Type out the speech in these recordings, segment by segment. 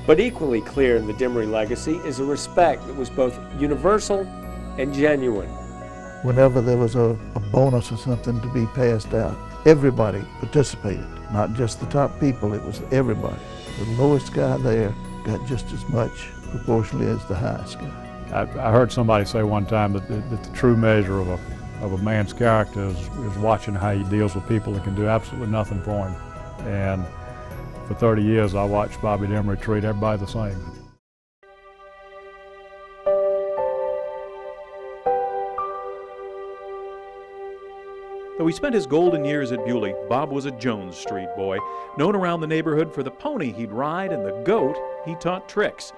But equally clear in the Demere legacy is a respect that was both universal and genuine. Whenever there was a bonus or something to be passed out, everybody participated, not just the top people, it was everybody. The lowest guy there got just as much proportionally as the highest guy. I heard somebody say one time that the true measure of a man's character is watching how he deals with people that can do absolutely nothing for him. And for 30 years I watched Bobby Demere treat everybody the same. Though he spent his golden years at Bewley, Bob was a Jones Street boy, known around the neighborhood for the pony he'd ride and the goat he taught tricks.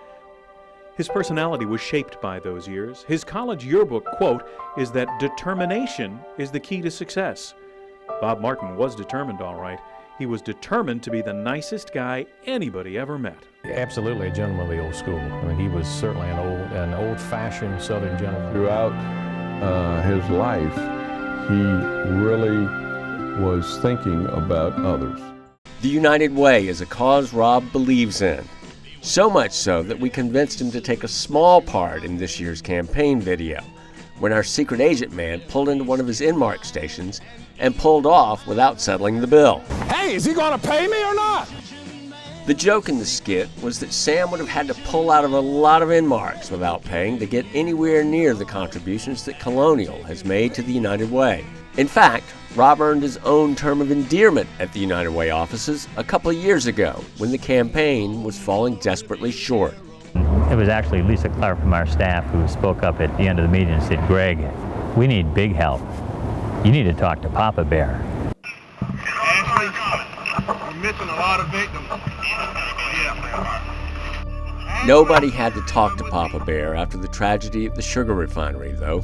His personality was shaped by those years. His college yearbook quote is that determination is the key to success. Bob Martin was determined, all right. He was determined to be the nicest guy anybody ever met. Absolutely a gentleman of the old school. I mean, he was certainly an old-fashioned Southern gentleman. Throughout his life, he really was thinking about others. The United Way is a cause Rob believes in. So much so that we convinced him to take a small part in this year's campaign video, when our secret agent man pulled into one of his Inmark stations and pulled off without settling the bill. Hey, is he gonna pay me or not? The joke in the skit was that Sam would have had to pull out of a lot of Inmarks without paying to get anywhere near the contributions that Colonial has made to the United Way. In fact, Rob earned his own term of endearment at the United Way offices a couple of years ago when the campaign was falling desperately short. It was actually Lisa Clark from our staff who spoke up at the end of the meeting and said, "Greg, we need big help. You need to talk to Papa Bear." Ashley, we're missing a lot of victims. Nobody had to talk to Papa Bear after the tragedy at the sugar refinery, though.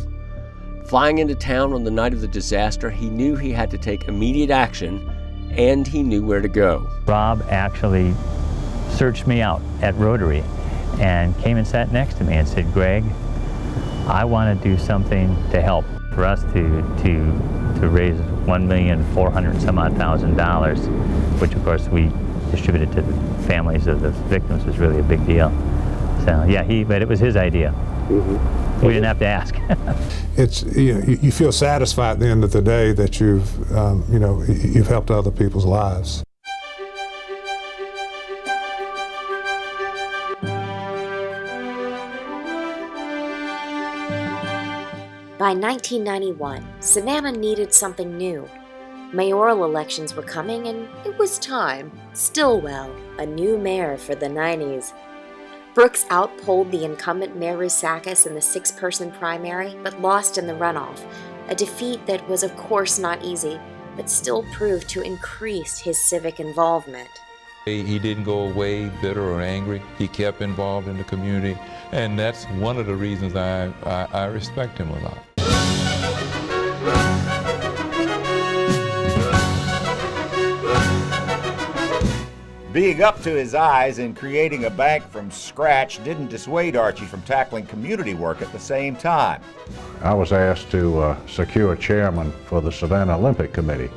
Flying into town on the night of the disaster, he knew he had to take immediate action, and he knew where to go. Rob actually searched me out at Rotary and came and sat next to me and said, "Greg, I want to do something to help for us to raise $1,400,000, which of course we distributed to the families of the victims was really a big deal. So yeah, but it was his idea. We didn't have to ask. It's you feel satisfied at the end of the day that you've helped other people's lives. By 1991, Savannah needed something new. Mayoral elections were coming, and it was time. Stillwell, a new mayor for the 90s. Brooks outpolled the incumbent Mayor Rousakis in the 6-person primary, but lost in the runoff, a defeat that was of course not easy, but still proved to increase his civic involvement. He didn't go away bitter or angry. He kept involved in the community, and that's one of the reasons I respect him a lot. Being up to his eyes in creating a bank from scratch didn't dissuade Archie from tackling community work at the same time. I was asked to secure a chairman for the Savannah Olympic Committee.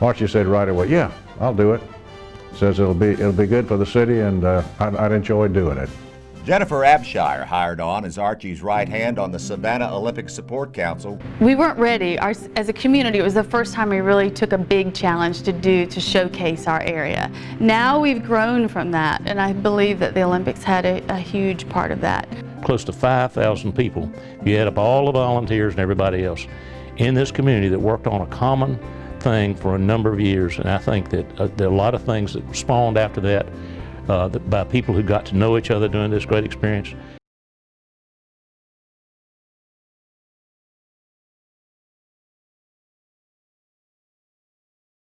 Archie said right away, "Yeah, I'll do it." Says it'll be good for the city, and I'd enjoy doing it. Jennifer Abshire hired on as Archie's right hand on the Savannah Olympic Support Council. We weren't ready. As a community, it was the first time we really took a big challenge to showcase our area. Now we've grown from that, and I believe that the Olympics had a huge part of that. Close to 5,000 people. You add up all the volunteers and everybody else in this community that worked on a common thing for a number of years, and I think that there are a lot of things that spawned after that by people who got to know each other during this great experience.